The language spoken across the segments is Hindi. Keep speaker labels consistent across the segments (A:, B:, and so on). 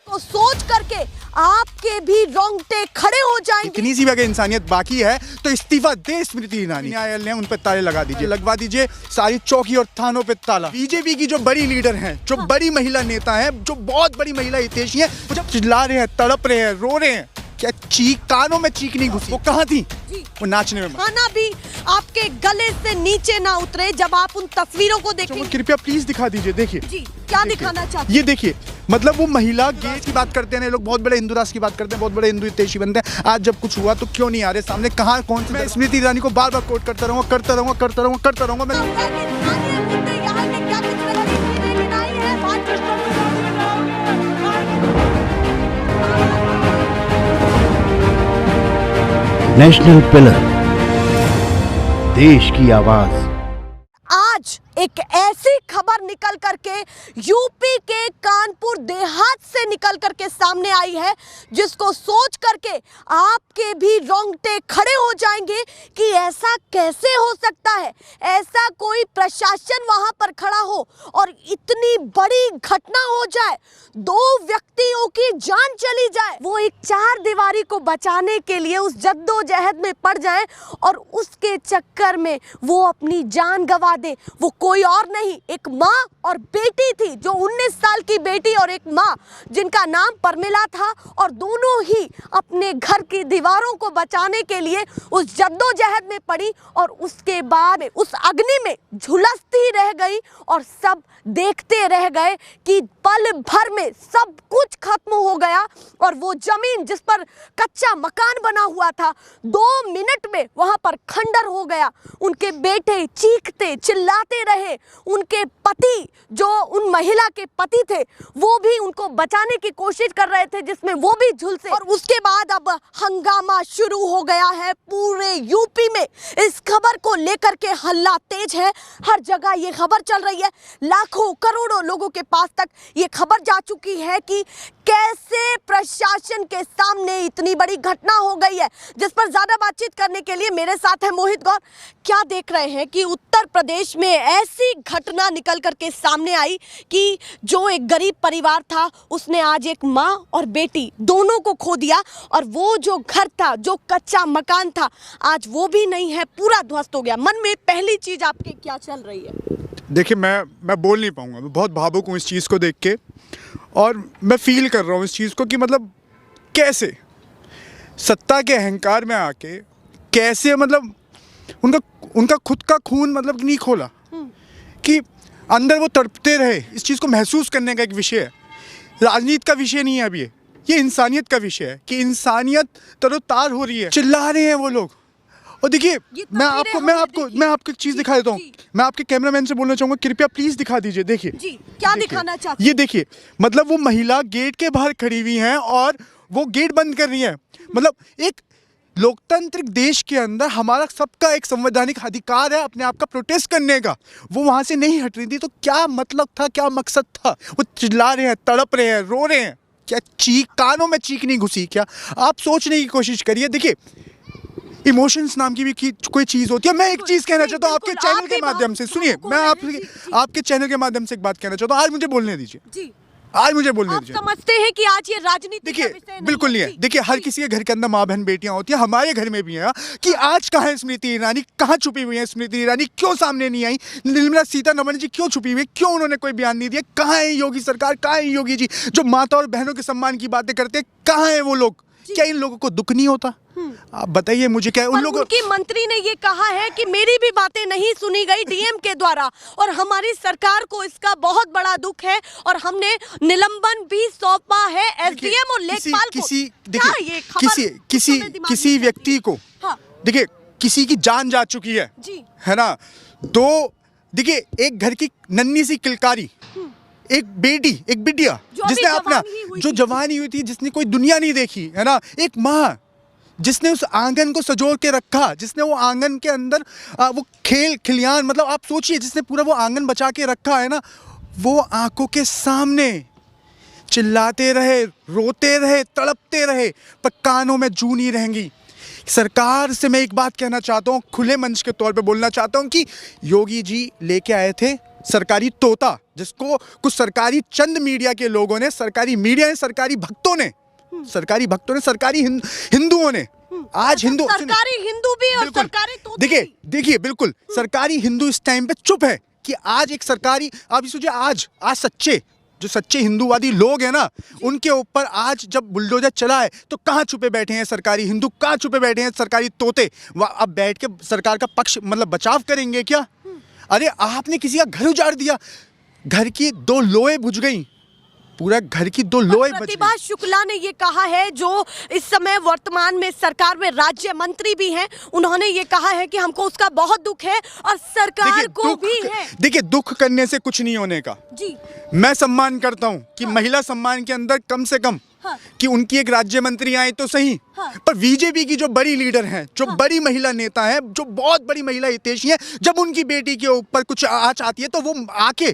A: को सोच करके आपके भी रोंगटे खड़े हो जाएंगे।
B: इतनी सी अगर इंसानियत बाकी है तो इस्तीफा दे स्मृति ईरानी। न्यायालय ने उन पर ताले लगा दीजिए, लगवा दीजिए सारी चौकी और थानों पे ताला। बीजेपी की जो बड़ी लीडर हैं, जो बड़ी महिला नेता हैं, जो बहुत बड़ी महिला हितैषी हैं, वो जब चिल्ला रहे हैं, तड़प रहे हैं, रो रहे हैं, क्या चीख कानों में चीख नहीं घुसी? वो कहाँ थी? वो नाचने में।
A: खाना भी आपके गले से नीचे ना उतरे जब आप उन तस्वीरों को देखेंगे।
B: कृपया प्लीज दिखा दीजिए। देखिए
A: जी, क्या दिखाना चाहते हैं?
B: ये देखिए, मतलब वो महिला गेट की बात करते हैं, लोग बहुत बड़े हिंदू राष्ट्र की बात करते हैं, बहुत बड़े हिंदू हितैषी बनते हैं। आज जब कुछ हुआ तो क्यों नहीं आ रहे सामने? कहाँ कौन से? मैं स्मृति ईरानी को बार बार कोट करता रहूंगा
C: नेशनल पिलर, देश की आवाज।
A: आज एक ऐसी खबर निकल करके यूपी के कानपुर देहात से निकल करके सामने आई है जिसको सोच करके आपके भी रोंगटे खड़े हो जाएंगे कि ऐसा कैसे हो सकता है? ऐसा कोई प्रशासन वहां पर खड़ा हो और इतनी बड़ी घटना हो जाए, 2 व्यक्तियों की जान चली जाए, वो एक चार दीवारी को बचाने के लिए उस जद्दोजहद में पड़ जाए और उसके चक्कर में वो अपनी जान गंवा दे। वो कोई और नहीं, एक माँ और बेटी थी, जो 19 साल की बेटी और एक माँ जिनका नाम परमिला था, और दोनों ही अपने घर की दीवारों को बचाने के लिए उस जद्दोजहद में पड़ी और उसके बाद उस अग्नि में झुलसती रह गई और सब देखते रह गए कि पल भर में सब कुछ खत्म हो गया और वो जमीन जिस पर कच्चा मकान बना हुआ था 2 मिनट में वहां पर खंडर हो गया। उनके बेटे चीखते चिल्लाते रहे, उनके पति जो उन महिला के पति थे वो भी उनको बचाने की कोशिश कर रहे थे, जिसमें वो भी झुलसे। और उसके बाद अब हंगामा शुरू हो गया है पूरे यूपी में। इस खबर को लेकर के हल्ला तेज है, हर जगह ये खबर चल रही है, लाखों करोड़ों लोगों के पास तक ये खबर जा चुकी है कि कैसे प्रशासन के सामने इतनी बड़ी घटना हो गई है। जिस पर ज्यादा बातचीत करने के लिए मेरे साथ है मोहित गौर। क्या देख रहे हैं कि उत्तर प्रदेश में ऐसी घटना निकल करके सामने आई कि जो एक गरीब परिवार था उसने आज एक माँ और बेटी दोनों को खो दिया, और वो जो घर था, जो कच्चा मकान था, आज वो भी नहीं है, पूरा ध्वस्त हो गया। मन में पहली चीज आपके क्या चल रही है?
B: देखिए, मैं बोल नहीं पाऊंगा, मैं बहुत भावुक हूँ इस चीज़ को देख के, और मैं फील कर रहा हूँ इस चीज़ को कि मतलब कैसे सत्ता के अहंकार में आके कैसे मतलब उनका खुद का खून मतलब नहीं खोला कि अंदर वो तड़पते रहे। इस चीज़ को महसूस करने का एक विषय है, राजनीति का विषय नहीं है अब ये इंसानियत का विषय है कि इंसानियत तरोतार हो रही है। चिल्ला रहे हैं वो लोग। और देखिए, मैं आपको एक चीज दिखा देता हूँ। मैं आपके कैमरामैन से बोलना चाहूंगा, कृपया प्लीज दिखा दीजिए। देखिए
A: क्या दिखाना चाहते हैं?
B: ये देखिए, मतलब वो महिला गेट के बाहर खड़ी हुई हैं और वो गेट बंद कर रही है। मतलब एक लोकतांत्रिक देश के अंदर हमारा सबका एक संवैधानिक अधिकार है अपने आप का प्रोटेस्ट करने का। वो वहां से नहीं हट रही थी, तो क्या मतलब था, क्या मकसद था? वो चिल्ला रहे हैं, तड़प रहे हैं, रो रहे हैं, क्या चीख कानों में चीख नहीं घुसी क्या? आप सोचने की कोशिश करिए। देखिए, इमोशंस नाम की भी कोई चीज होती है। मैं एक चीज कहना चाहता हूँ आपके चैनल के माध्यम से, सुनिए, मैं आपके चैनल के माध्यम से एक बात कहना चाहता हूँ। आज मुझे बोलने दीजिए, आज मुझे बोलने दीजिए।
A: आप समझते हैं कि आज ये राजनीति का विषय नहीं?
B: बिल्कुल नहीं है। देखिए, हर किसी के घर के अंदर माँ बहन बेटियां होती हैं, हमारे घर में भी है कि आज कहाँ है स्मृति ईरानी, कहाँ छुपी हुई है स्मृति ईरानी, क्यों सामने नहीं आई? निर्मला सीतारमण जी क्यों छुपी हुई है, क्यों उन्होंने कोई बयान नहीं दिया? कहाँ है योगी सरकार, कहाँ है योगी जी जो माता और बहनों के सम्मान की बातें करते हैं? कहाँ है वो लोग? क्या इन लोगों को दुख नहीं होता? आप बताइए मुझे। क्या उन लोगों
A: की मंत्री ने ये कहा है कि मेरी भी बातें नहीं सुनी गई डीएम के द्वारा, और हमारी सरकार को इसका बहुत बड़ा दुख है और हमने निलंबन भी सौंपा है एसडीएम और लेखपाल को।
B: किसी व्यक्ति को, देखिए, किसी की जान जा चुकी है ना। तो देखिए, एक घर की नन्ही सी किलकारी, एक बिटिया जिसने अपना जो जवानी हुई थी, जिसने कोई दुनिया नहीं देखी है ना, एक माँ जिसने उस आंगन को सजो के रखा, जिसने वो आंगन के अंदर वो खिलियान, मतलब आप सोचिए, जिसने पूरा वो आंगन बचा के रखा है ना, वो आंखों के सामने चिल्लाते रहे, रोते रहे, तड़पते रहे, पर कानों में जू नहीं रहेंगी। सरकार से मैं एक बात कहना चाहता हूँ, खुले मंच के तौर पे बोलना चाहता हूँ कि योगी जी लेके आए थे सरकारी तोता, जिसको कुछ सरकारी चंद मीडिया के लोगों ने, सरकारी मीडिया ने, सरकारी भक्तों ने, सरकारी हिंदुओं ने, आज हिंदू,
A: सरकारी हिंदू भी और
B: बिल्कुल,
A: सरकारी तोते भी।
B: देखिए बिल्कुल सरकारी हिंदू इस टाइम पे चुप है कि आज एक सरकारी, आप सोचिए आज जो सच्चे हिंदूवादी लोग हैं ना, उनके ऊपर आज जब बुलडोजर चला है तो कहाँ छुपे बैठे हैं सरकारी हिंदू, कहाँ छुपे बैठे हैं सरकारी तोते? वह अब बैठ के सरकार का पक्ष मतलब बचाव करेंगे क्या? अरे आपने किसी का घर उजाड़ दिया, घर की 2 लोए बुझ गई, पूरा घर की 2 लोए बच
A: प्रतिभा
B: गई।
A: शुक्ला ने ये कहा है, जो इस समय वर्तमान में सरकार में राज्य मंत्री भी हैं, उन्होंने ये कहा है कि हमको उसका बहुत दुख है और सरकार को भी है।
B: देखिए दुख करने से कुछ नहीं होने का
A: जी,
B: मैं सम्मान करता हूं कि महिला सम्मान के अंदर कम से कम
A: हाँ।
B: कि उनकी एक राज्य मंत्री आए तो सही,
A: हाँ।
B: पर बीजेपी की जो बड़ी लीडर हैं, जो बड़ी महिला नेता हैं, जो बहुत बड़ी महिला हितैषी हैं, जब उनकी बेटी के ऊपर कुछ आँच आती है तो वो आके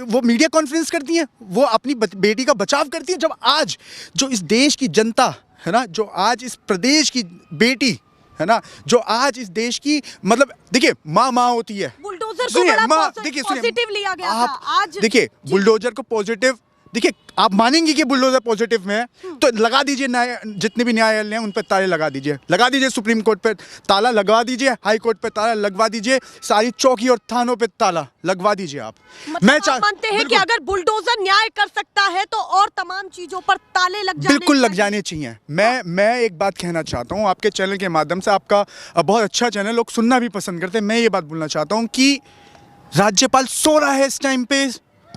B: वो मीडिया कॉन्फ्रेंस करती हैं, वो अपनी बेटी का बचाव करती हैं। जब आज जो इस देश की जनता है ना, जो आज इस प्रदेश की बेटी है ना, जो आज इस देश की मतलब देखिए माँ होती है।
A: बुलडोजर को बड़ा पॉजिटिव लिया गया था।
B: आप
A: आज
B: देखिए बुलडोजर को पॉजिटिव, देखिए आप मानेंगे कि बुलडोजर पॉजिटिव में है तो लगा दीजिए, जितने भी न्यायालय हैं उन पर ताले लगा दीजिए, सुप्रीम कोर्ट पे ताला लगवा दीजिए, हाई कोर्ट पे ताला लगवा दीजिए, सारी चौकी और थानों पे ताला लगवा दीजिए आप।
A: मतलब आप मानते हैं कि अगर बुलडोजर न्याय कर सकता है तो और तमाम चीजों पर ताले
B: बिल्कुल लग जाने चाहिए। मैं एक बात कहना चाहता हूँ आपके चैनल के माध्यम से, आपका बहुत अच्छा चैनल, लोग सुनना भी पसंद करते हैं। मैं ये बात बोलना चाहता हूँ कि राज्यपाल सो रहा है इस टाइम पे,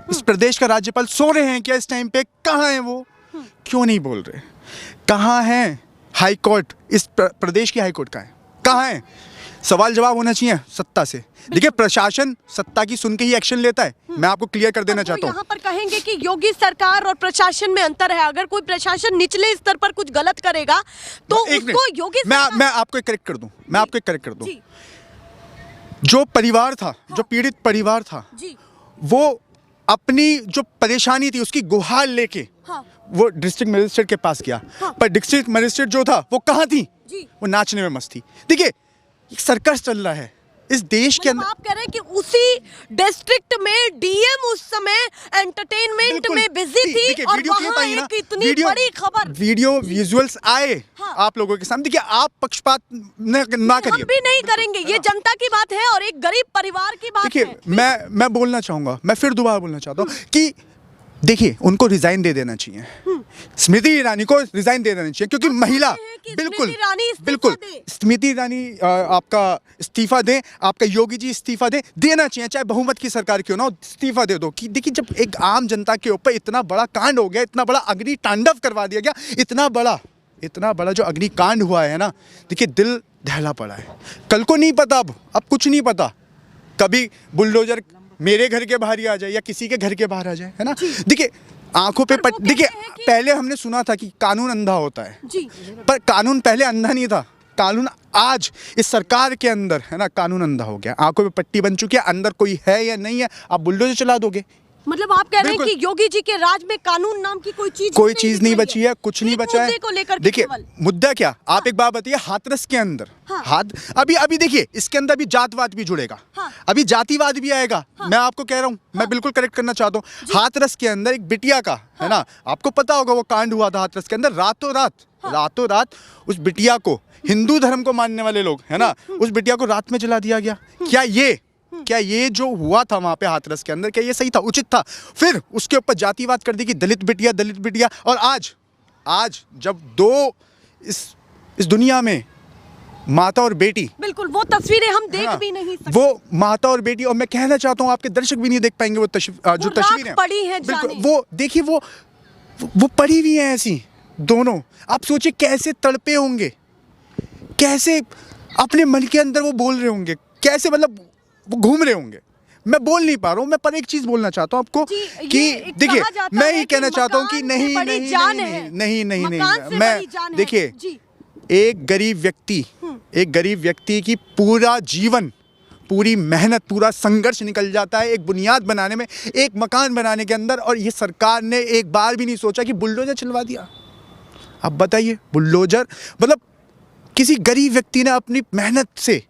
B: इस प्रदेश का राज्यपाल सो रहे हैं क्या इस टाइम पे? कहाँ हैं वो? क्यों नहीं बोल रहे? कहाँ हैं हाई कोर्ट? इस प्रदेश की हाई कोर्ट कहाँ है? सवाल जवाब होना चाहिए सत्ता से। देखिए प्रशासन सत्ता की सुन के ही एक्शन लेता है, मैं आपको क्लियर कर देना चाहता हूँ।
A: यहाँ पर कहेंगे कि योगी सरकार और प्रशासन में अंतर है। अगर कोई प्रशासन निचले स्तर पर कुछ गलत करेगा तो उसको योगी
B: मैं आपको एक करेक्ट कर दूं, जो परिवार था, जो पीड़ित परिवार था, वो अपनी जो परेशानी थी उसकी गुहार लेके वो डिस्ट्रिक्ट मजिस्ट्रेट के पास गया, पर डिस्ट्रिक्ट मजिस्ट्रेट जो था वो कहाँ थी? वो नाचने में मस्त थी। देखिए एक सर्कस चल रहा है इस देश के अंदर।
A: आप कह रहे हैं कि उसी डिस्ट्रिक्ट में डीएम उस समय एंटरटेनमेंट में बिजी थी और वहां एक इतनी बड़ी खबर,
B: वीडियो विजुअल्स आए आप लोगों के सामने। देखिए आप पक्षपात ना करिए,
A: हम भी नहीं करेंगे, ये जनता की बात है और एक गरीब परिवार की बात है।
B: देखिए मैं बोलना चाहूंगा, मैं फिर दोबारा बोलना चाहता हूँ कि देखिए उनको रिजाइन दे देना चाहिए, स्मृति ईरानी को रिजाइन दे देना चाहिए, क्योंकि महिला बिल्कुल स्मृति ईरानी आपका इस्तीफा दें, आपका योगी जी इस्तीफा देना चाहिए, चाहे बहुमत की सरकार क्यों ना हो, इस्तीफा दे दो। कि देखिए जब एक आम जनता के ऊपर इतना बड़ा कांड हो गया, इतना बड़ा अग्नि तांडव करवा दिया गया, इतना बड़ा जो अग्निकांड हुआ है ना, देखिए दिल दहला पड़ा है। कल को नहीं पता, अब कुछ नहीं पता, कभी बुलडोजर मेरे घर के बाहर ही आ जाए या किसी के घर के बाहर आ जाए, है ना। देखिए आंखों पे देखिए पहले हमने सुना था कि कानून अंधा होता है जी, पर कानून पहले अंधा नहीं था, कानून आज इस सरकार के अंदर है ना, कानून अंधा हो गया, आंखों पे पट्टी बन चुकी है, अंदर कोई है या नहीं है, आप बुलडोजर चला दोगे।
A: मतलब आप कह रहे हैं कि योगी जी के राज में कानून नाम की कोई चीज
B: नहीं बची है, कुछ नहीं बचा है। देखिए मुद्दा क्या, आप एक बात बताइए, हाथरस के अंदर अभी देखिए इसके अंदर भी जातवाद भी जुड़ेगा, अभी जातिवाद भी आएगा। मैं आपको कह रहा हूँ, मैं बिल्कुल करेक्ट करना चाहता हूँ, हाथरस के अंदर एक बिटिया का है ना, आपको पता होगा वो कांड हुआ था हाथरस के अंदर, रातों रात उस बिटिया को, हिंदू धर्म को मानने वाले लोग है ना, उस बिटिया को रात में जला दिया गया। क्या ये जो हुआ था वहां पे हाथरस के अंदर, क्या ये सही था, उचित था? फिर उसके ऊपर जातिवाद कर दी कि दलित बिटिया, और आज जब दो इस दुनिया में माता और बेटी, बिल्कुल वो तस्वीरें हम देख भी नहीं सकते, वो माता और बेटी, और मैं कहना चाहता हूँ आपके दर्शक भी नहीं देख पाएंगे वो जो तस्वीरें
A: पड़ी हैं,
B: वो देखिए वो पड़ी हुई हैं ऐसी दोनों। आप सोचिए कैसे तड़पे होंगे, कैसे अपने मन के अंदर वो बोल रहे होंगे, कैसे मतलब वो घूम रहे होंगे। मैं बोल नहीं पा रहा हूँ, मैं पर एक चीज बोलना चाहता हूँ आपको कि देखिए मैं ये कहना चाहता हूँ कि नहीं, मैं देखिए एक गरीब व्यक्ति की पूरा जीवन, पूरी मेहनत, पूरा संघर्ष निकल जाता है एक बुनियाद बनाने में, एक मकान बनाने के अंदर, और ये सरकार ने एक बार भी नहीं सोचा कि बुलडोजर चलवा दिया। अब बताइए बुलडोजर मतलब किसी गरीब व्यक्ति ने अपनी मेहनत से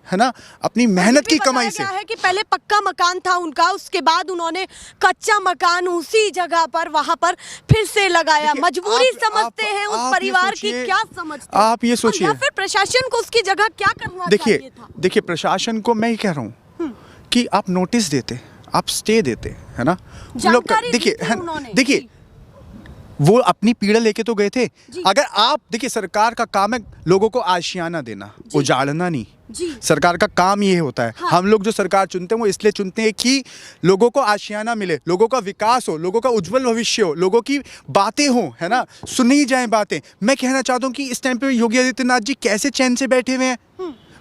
B: है ना, अपनी मेहनत की कमाई से।
A: है कि पहले पक्का मकान था उनका, उसके बाद उन्होंने कच्चा मकान उसी जगह पर वहां पर फिर से लगाया। मजबूरी समझते हैं उस परिवार की, क्या समझते हैं
B: आप ये सोचिए,
A: या फिर प्रशासन को उसकी जगह क्या करना चाहिए था?
B: देखिए प्रशासन को मैं ही कह रहा हूँ कि आप नोटिस देते, आप स्टे देते, है ना।
A: जानकारी
B: देखिए वो अपनी पीड़ा लेके तो गए थे। अगर आप देखिए, सरकार का काम है लोगों को आशियाना देना, उजाड़ना नहीं। सरकार का काम ये होता है। हाँ। हम लोग जो सरकार चुनते हैं वो इसलिए चुनते हैं कि लोगों को आशियाना मिले, लोगों का विकास हो, लोगों का उज्जवल भविष्य हो, लोगों की बातें हो, है ना, सुनी जाए बातें। मैं कहना चाहता हूँ कि इस टाइम पे योगी आदित्यनाथ जी कैसे चैन से बैठे हुए हैं,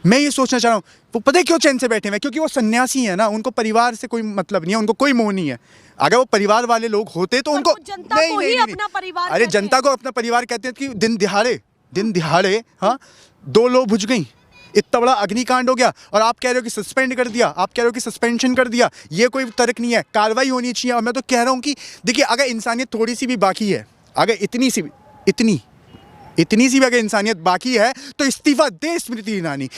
B: मैं ये सोचना चाह रहा हूँ। वो पता है क्यों चैन से बैठे हुए हैं? क्योंकि वो सन्यासी है ना, उनको परिवार से कोई मतलब नहीं है, उनको कोई मोह नहीं है। अगर वो परिवार वाले लोग होते तो उनको
A: जनता को ही अपना परिवार,
B: अरे जनता को अपना परिवार कहते हैं कि दिन दिहाड़े हाँ 2 लोग बुझ गई, इतना बड़ा अग्निकांड हो गया और आप कह रहे हो कि सस्पेंड कर दिया, आप कह रहे हो कि सस्पेंशन कर दिया। ये कोई तर्क नहीं है, कार्रवाई होनी चाहिए। और मैं तो कह रहा हूँ कि देखिए, अगर इंसानियत थोड़ी सी भी बाकी है, अगर इतनी सी भी अगर इंसानियत बाकी है तो इस्तीफा दे स्मृति ईरानी,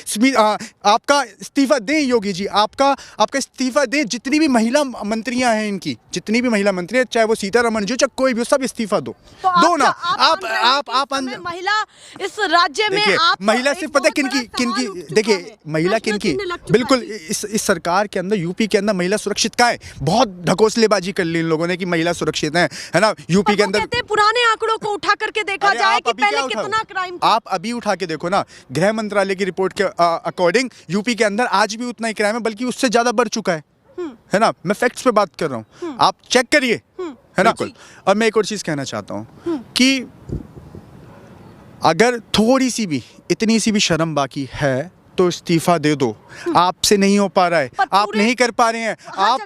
B: आपका इस्तीफा दें योगी जी, आपका इस्तीफा दें। जितनी भी महिला मंत्रियां हैं इनकी, जितनी भी महिला मंत्री है, चाहे वो सीतारमण जी, चाहे कोई भी, सब इस्तीफा दो।
A: तो
B: दो ना
A: आप महिला इस राज्य में आप
B: महिला सिर्फ पता है किनकी देखिए, महिला किनकी, बिल्कुल इस सरकार के अंदर, यूपी के अंदर महिला सुरक्षित का है। बहुत ढकोसलेबाजी कर ली इन लोगों ने कि महिला सुरक्षित है ना, यूपी के अंदर।
A: पुराने आंकड़ों को उठा करके देखा जाए कि पहले कितना क्राइम था।
B: आप अभी उठा के देखो ना, गृह मंत्रालय की रिपोर्ट के अकॉर्डिंग यूपी के अंदर आज भी उतना ही क्राइम है, बल्कि उससे ज्यादा बढ़ चुका है ना। मैं फैक्ट्स पे बात कर रहा हूँ, आप चेक करिए, है ना। और मैं एक और चीज कहना चाहता हूँ कि अगर थोड़ी सी भी, इतनी सी भी शर्म बाकी है तो इस्तीफा दे दो। आपसे नहीं हो पा रहा है, आप नहीं कर पा रहे हैं। आप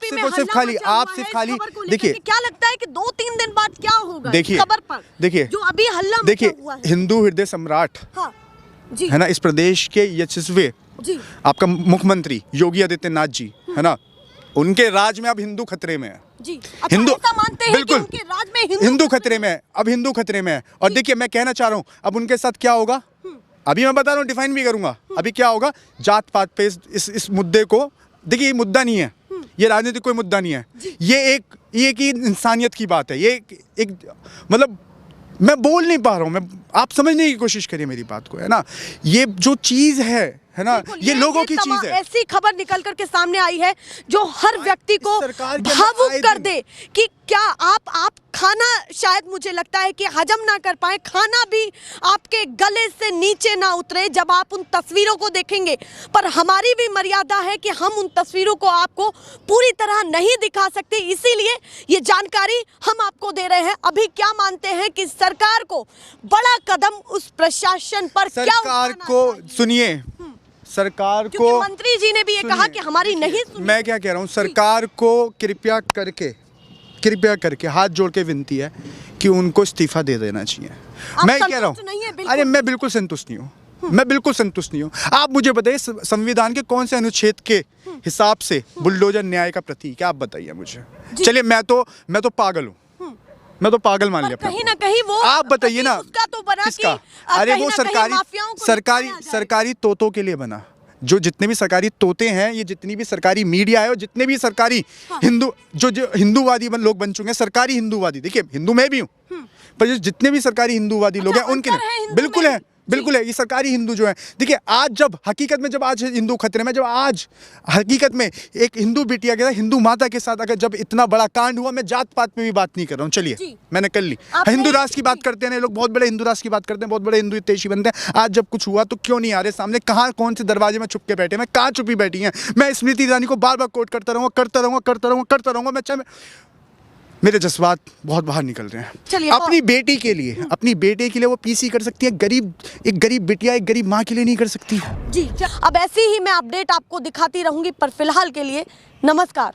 B: सिर्फ खाली देखिए,
A: क्या लगता है कि 2-3 दिन बाद क्या होगा?
B: देखिए
A: खबर पर
B: देखिए
A: जो अभी हल्ला
B: देखिए,
A: हुआ है।
B: हिंदू हृदय सम्राट,
A: हाँ, जी,
B: है ना, इस प्रदेश के यशस्वी आपका मुख्यमंत्री योगी आदित्यनाथ जी, है ना, उनके राज में अब हिंदू खतरे में है।
A: जी,
B: हिंदू
A: मानते हैं
B: बिल्कुल
A: कि उनके राज में
B: हिंदू खतरे में है, अब हिंदू खतरे में है। और देखिए मैं कहना चाह रहा हूँ, अब उनके साथ क्या होगा अभी मैं बता रहा हूँ, डिफाइन भी करूंगा। अभी क्या होगा, जात पात पे इस मुद्दे को, देखिए ये मुद्दा नहीं है, ये राजनीतिक कोई मुद्दा नहीं है, ये एक इंसानियत की बात है। ये एक मतलब मैं बोल नहीं पा रहा हूँ, मैं, आप समझने की कोशिश करिए मेरी बात को, है ना। ये जो चीज है ना, ये लोगों की चीज है।
A: ऐसी खबर निकल करके सामने आई है जो हर व्यक्ति को भावुक कर दे कि क्या आप खाना, शायद मुझे लगता है कि हजम ना कर पाए, खाना भी आपके गले से नीचे ना उतरे जब आप उन तस्वीरों को देखेंगे। पर हमारी भी मर्यादा है कि हम उन तस्वीरों को आपको पूरी तरह नहीं दिखा सकते, इसीलिए ये जानकारी हम आपको दे रहे हैं। अभी क्या मानते हैं कि सरकार को बड़ा कदम उस प्रशासन पर क्या
B: सरकार को सुनिए, सरकार को,
A: मंत्री जी ने भी ये कहा कि हमारी नहीं सुनी।
B: मैं क्या कह रहा हूँ, सरकार को कृपया करके हाथ जोड़ के विनती है कि उनको इस्तीफा दे देना चाहिए। मैं कह रहा हूँ, अरे मैं बिल्कुल संतुष्ट नहीं हूँ, मैं बिल्कुल संतुष्ट नहीं हूँ। आप मुझे बताइए संविधान के कौन से अनुच्छेद के हिसाब से बुलडोजर न्याय का प्रतीक है, आप बताइए मुझे। चलिए मैं तो पागल हूँ, मैं तो पागल मान लिया
A: कहीं ना कहीं वो,
B: आप बताइए ना,
A: उसका तो बना
B: किसका?
A: कि
B: अरे वो सरकारी तोतों के लिए बना। जो जितने भी सरकारी तोते हैं, ये जितनी भी सरकारी मीडिया है और जितने भी सरकारी हिंदू जो हिंदूवादी लोग बन चुके हैं, सरकारी हिंदूवादी, देखिए हिंदू मैं भी हूँ, पर जितने भी सरकारी हिंदूवादी लोग हैं उनके बिल्कुल है ये सरकारी हिंदू जो है। देखिए आज जब हकीकत में, जब आज हिंदू खतरे में, जब आज हकीकत में एक हिंदू बिटिया के साथ, हिंदू माता के साथ अगर जब इतना बड़ा कांड हुआ, मैं जात पात पे भी बात नहीं कर रहा हूँ, चलिए मैंने कर ली। हिंदू राष्ट्र की बात करते हैं लोग, बहुत बड़े हिंदू राष्ट्र की बात करते हैं, बहुत बड़े हिंदू हितैषी बनते हैं। आज जब कुछ हुआ तो क्यों नहीं आ रहे सामने? कहाँ कौन से दरवाजे में छुप के बैठे हैं? कहाँ छुपी बैठी हैं? मैं स्मृति ईरानी को बार बार कोट करता रहूँगा, मैं चाहे मेरे जज्बात बहुत बाहर निकल रहे हैं। अपनी बेटी के लिए वो पीसी कर सकती है, एक गरीब बिटिया, एक गरीब माँ के लिए नहीं कर सकती।
A: जी, अब ऐसी ही मैं अपडेट आपको दिखाती रहूंगी, पर फिलहाल के लिए नमस्कार।